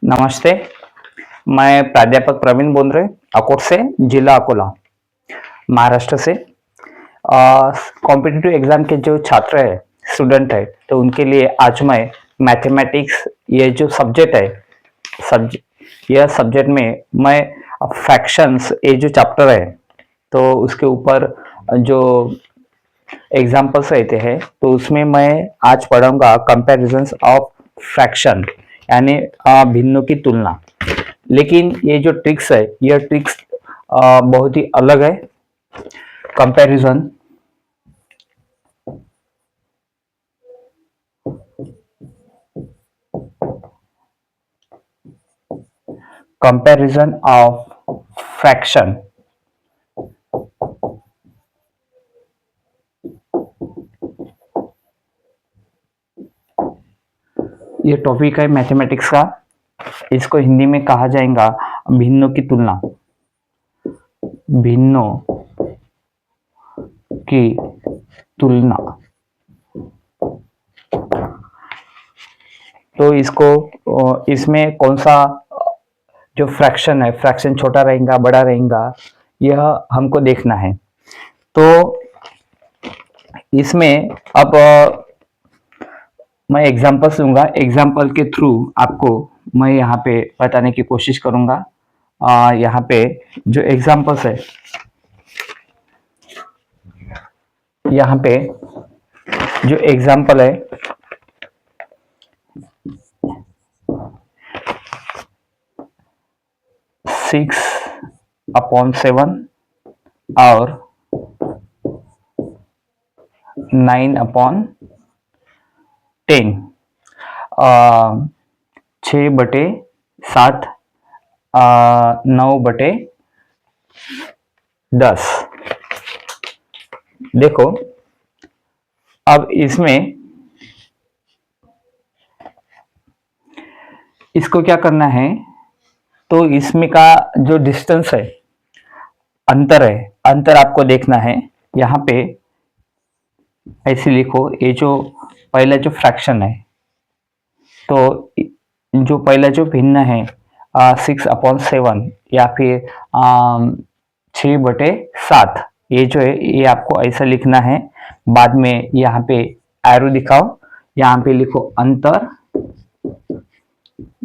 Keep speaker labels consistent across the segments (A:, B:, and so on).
A: नमस्ते। मैं प्राध्यापक प्रवीण बोल रहे अकोट से, जिला अकोला, महाराष्ट्र से। कॉम्पिटिटिव एग्जाम के जो छात्र है, स्टूडेंट है, तो उनके लिए आज मैं मैथमेटिक्स ये जो सब्जेक्ट है, यह सब्जेक्ट में मैं फ्रैक्शंस ये जो चैप्टर है, तो उसके ऊपर जो एग्जाम्पल्स रहते हैं, तो उसमें मैं आज पढ़ूंगा कंपैरिजंस ऑफ फ्रैक्शन, यानी भिन्नों की तुलना। लेकिन ये जो ट्रिक्स है, यह ट्रिक्स बहुत ही अलग है। Comparison comparison of fraction. ये टॉपिक है मैथमेटिक्स का। इसको हिंदी में कहा जाएगा भिन्नों की तुलना। भिन्नों की तुलना। तो इसमें कौन सा जो फ्रैक्शन है, फ्रैक्शन छोटा रहेगा बड़ा रहेगा, यह हमको देखना है। तो इसमें अब मैं एग्जांपल्स लूंगा। एग्जांपल के थ्रू आपको मैं यहाँ पे बताने की कोशिश करूंगा। यहाँ पे जो एग्जांपल्स है, यहाँ पे जो एग्जांपल है, 6/7 और 9/10, 6/7, 9/10। देखो, अब इसमें इसको क्या करना है, तो इसमें का जो डिस्टेंस है, अंतर है, अंतर आपको देखना है। यहाँ पे ऐसे लिखो, ये जो पहला जो फ्रैक्शन है, तो जो पहला जो भिन्न है 6/7 या फिर 6/7, ये जो है ये आपको ऐसा लिखना है। बाद में यहाँ पे एरो दिखाओ, यहाँ पे लिखो अंतर।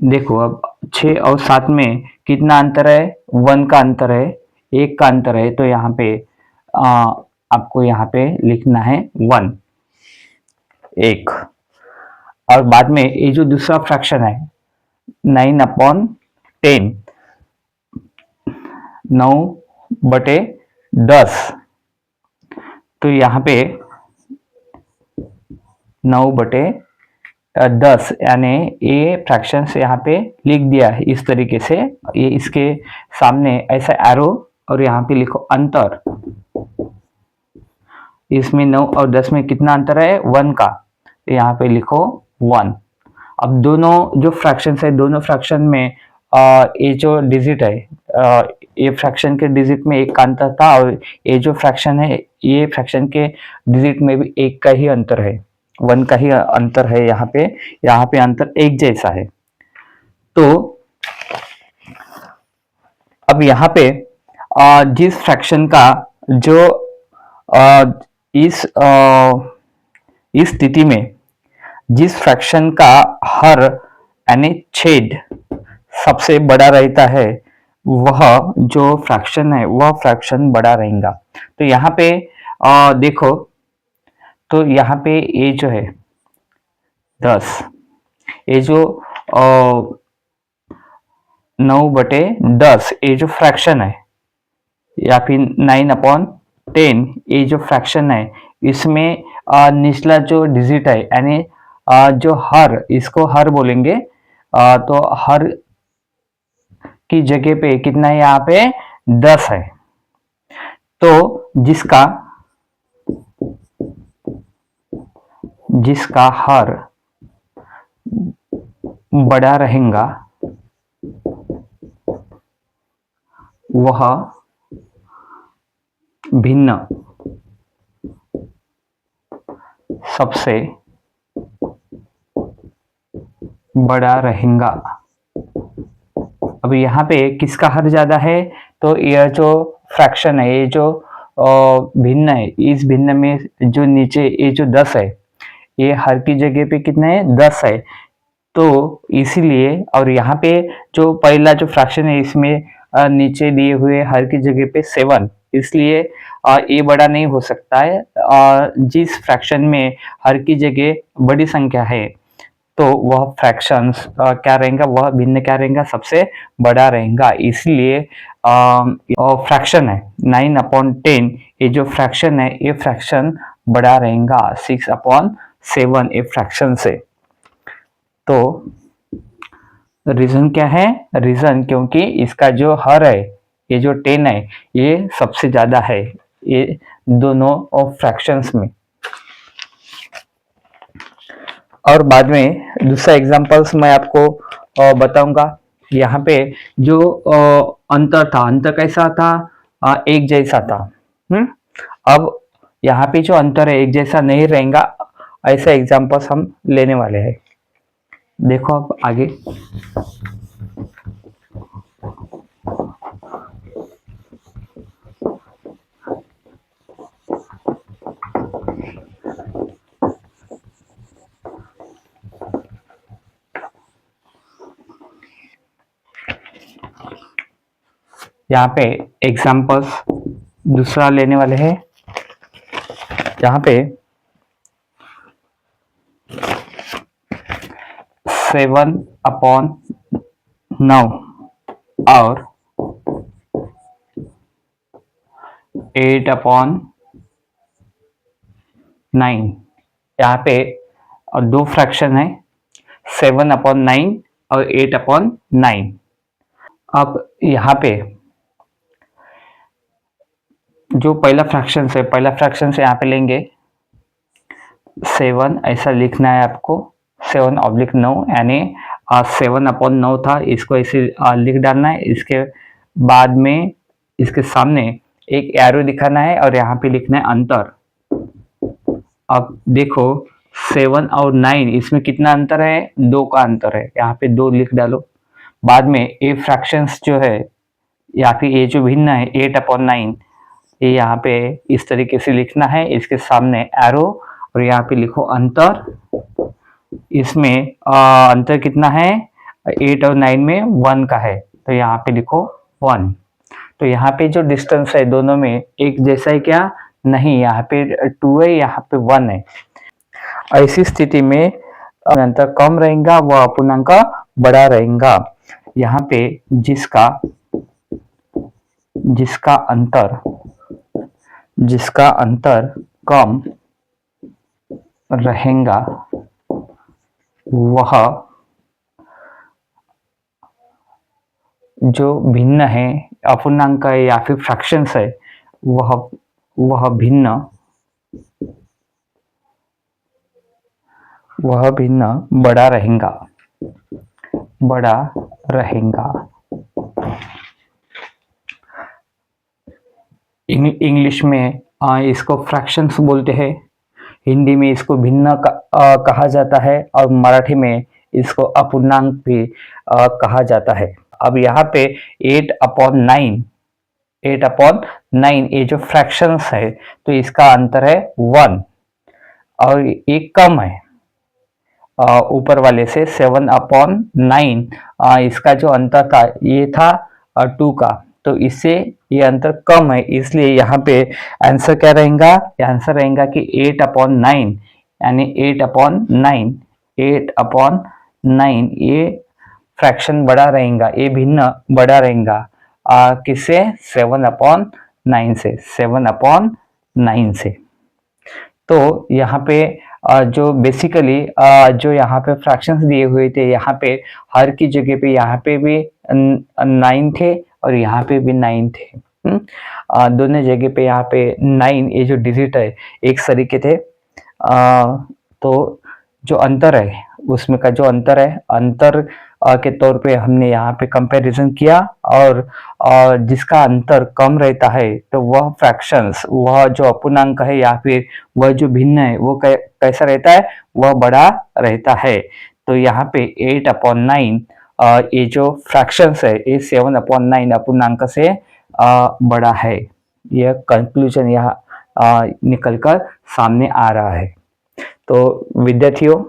A: देखो, अब 6 और 7 में कितना अंतर है? 1 का अंतर है, 1 का अंतर है। तो यहाँ पे आपको यहाँ पे लिखना है 1, 1। और बाद में ये जो दूसरा फ्रैक्शन है 9/10, 9/10, तो यहाँ पे 9/10 यानी ये फ्रैक्शन से यहाँ पे लिख दिया है इस तरीके से। ये इसके सामने ऐसा एरो और यहाँ पे लिखो अंतर। इसमें 9 और 10 में कितना अंतर है? 1 का, यहाँ पे लिखो 1। अब दोनों जो फ्रैक्शन है, दोनों फ्रैक्शन में ये जो डिजिट है, ये फ्रैक्शन के डिजिट में एक का अंतर था, और ये जो फ्रैक्शन है, ये फ्रैक्शन के डिजिट में भी एक का ही अंतर है, 1 का ही अंतर है। यहाँ पे अंतर एक जैसा है। तो अब यहाँ पे जिस फ्रैक्शन का जो इस स्थिति में जिस फ्रैक्शन का हर यानी छेद सबसे बड़ा रहता है, वह जो फ्रैक्शन है वह फ्रैक्शन बड़ा रहेगा। तो यहाँ पे देखो, तो यहाँ पे ये जो है 10, ये जो 9/10 ये जो फ्रैक्शन है, या फिर 9/10 ये जो फ्रैक्शन है, इसमें निचला जो डिजिट है, यानी जो हर, इसको हर बोलेंगे। तो हर की जगह पे कितना है? यहाँ पे 10 है। तो जिसका हर बड़ा रहेगा, वह भिन्न सबसे बड़ा रहेगा। अब यहाँ पे किसका हर ज्यादा है, तो यह जो फ्रैक्शन है, ये जो भिन्न है, इस भिन्न में जो नीचे ये जो 10 है, ये हर की जगह पे कितना है, 10 है। तो इसीलिए, और यहाँ पे जो पहला जो फ्रैक्शन है इसमें नीचे दिए हुए हर की जगह पे 7, इसलिए ये बड़ा नहीं हो सकता है। जिस फ्रैक्शन में हर की जगह बड़ी संख्या है, तो वह फ्रैक्शंस क्या रहेगा, वह भिन्न क्या रहेगा, सबसे बड़ा रहेगा। इसलिए फ्रैक्शन है 9/10, ये जो फ्रैक्शन है ये फ्रैक्शन बड़ा रहेगा 6/7 ये फ्रैक्शन से। तो रीजन क्या है, रीजन क्योंकि इसका जो हर है, ये जो 10 है, ये सबसे ज्यादा है ये दोनों फ्रैक्शंस में। और बाद में दूसरा एग्जांपल्स मैं आपको बताऊंगा। यहाँ पे जो अंतर था, अंतर कैसा था, एक जैसा था। अब यहाँ पे जो अंतर है एक जैसा नहीं रहेगा, ऐसा एग्जांपल्स हम लेने वाले हैं। देखो अब आगे, यहाँ पे एग्जांपल्स दूसरा लेने वाले हैं। यहाँ पे 7/9 और 8/9, यहाँ पे दो फ्रैक्शन है, 7/9 और 8/9। अब यहाँ पे जो पहला फ्रैक्शन है, पहला फ्रैक्शन से यहाँ पे लेंगे 7, ऐसा लिखना है आपको, 7/9, यानी 7/9 था, इसको ऐसे लिख डालना है। इसके बाद में इसके सामने एक एरो दिखाना है और यहाँ पे लिखना है अंतर। अब देखो 7 और 9, इसमें कितना अंतर है, 2 का अंतर है, यहाँ पे 2 लिख डालो। बाद में ये फ्रैक्शंस जो है, या फिर ये जो भिन्न है 8/9, ये यहाँ पे इस तरीके से लिखना है, इसके सामने एरो और यहाँ पे लिखो अंतर। इसमें अंतर कितना है, 8 और 9 में 1 का है, तो यहाँ पे लिखो 1। तो यहाँ पे जो डिस्टेंस है दोनों में एक जैसा है क्या, नहीं, यहाँ पे 2 है, यहाँ पे 1 है। ऐसी स्थिति में अंतर कम रहेगा, वह अपूर्णांक बड़ा रहेगा। यहाँ पे जिसका अंतर कम रहेगा, वह जो भिन्न है, अपूर्णांक है या फिर फ्रैक्शंस है, वह भिन्न बड़ा रहेगा। इंग्लिश में इसको फ्रैक्शंस बोलते हैं, हिंदी में इसको भिन्न कहा जाता है, और मराठी में इसको अपूर्णांक भी कहा जाता है। अब यहाँ पे 8/9 ये जो फ्रैक्शंस है, तो इसका अंतर है 1 और एक कम है ऊपर वाले से 7/9। इसका जो अंतर था ये था 2 का, तो इससे ये अंतर कम है, इसलिए यहाँ पे आंसर क्या रहेगा, आंसर रहेगा कि 8/9, यानी 8/9 ये फ्रैक्शन बड़ा रहेगा, ये भिन्न बड़ा रहेगा किससे, 7/9 से, 7/9 से। तो यहाँ पे जो बेसिकली जो यहाँ पे फ्रैक्शंस दिए हुए थे, यहाँ पे हर की जगह पे यहाँ पे भी 9 थे और यहाँ पे भी 9 थे। दोनों जगह पे यहाँ पे 9 ये जो डिजिट है एक तरीके थे। तो जो अंतर है, उसमें का जो अंतर है, अंतर के तौर पे हमने यहाँ पे कंपैरिजन किया, और जिसका अंतर कम रहता है तो वह फ्रैक्शंस, वह जो अपूर्णांक है या फिर वह जो भिन्न है, वो कैसा रहता है, वह बड़ा रहता है। तो यहाँ पे 8/9 ये जो फ्रैक्शंस है ये 7/9 अपूर्णांक से बड़ा है। यह कंक्लूजन यहाँ निकलकर सामने आ रहा है। तो विद्यार्थियों,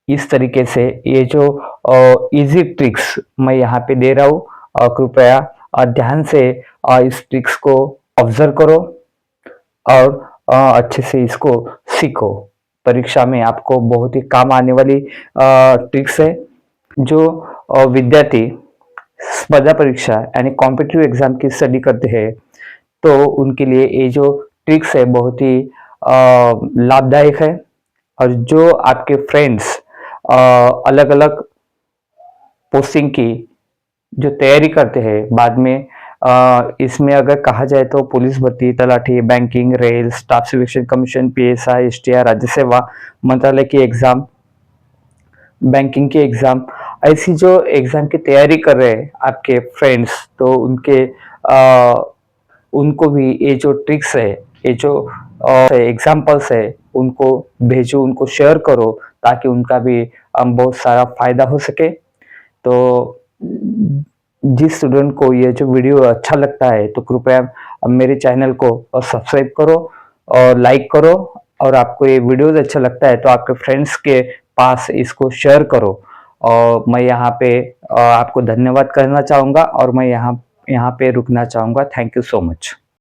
A: इस तरीके से ये जो इजी ट्रिक्स मैं यहाँ पे दे रहा हूँ, कृपया ध्यान से इस ट्रिक्स को ऑब्जर्व करो और अच्छे से इसको सीखो। परीक्षा में आपको बहुत ही काम आने वाली ट्रिक्स है। जो विद्यार्थी स्पर्धा परीक्षा यानी कॉम्पिटिटिव एग्जाम की स्टडी करते हैं तो उनके लिए ये जो ट्रिक्स है बहुत ही लाभदायक है। और जो आपके फ्रेंड्स अलग अलग पोस्टिंग की जो तैयारी करते हैं बाद में, इसमें अगर कहा जाए तो पुलिस भर्ती, talathi, banking, rail, staff selection commission, PSI, STR, राज्य सेवा मंत्रालय की एग्जाम, बैंकिंग की एग्जाम, ऐसी जो एग्जाम की तैयारी कर रहे हैं आपके फ्रेंड्स, तो उनको भी ये जो ट्रिक्स है, ये जो एग्जाम्पल्स है, उनको भेजो, उनको शेयर करो ताकि उनका भी बहुत सारा फायदा हो सके। तो जिस स्टूडेंट को ये जो वीडियो अच्छा लगता है तो कृपया मेरे चैनल को सब्सक्राइब करो और लाइक करो, और आपको ये वीडियोस अच्छा लगता है तो आपके फ्रेंड्स के पास इसको शेयर करो। और मैं यहाँ पे आपको धन्यवाद करना चाहूँगा और मैं यहाँ पे रुकना चाहूँगा। Thank you so much.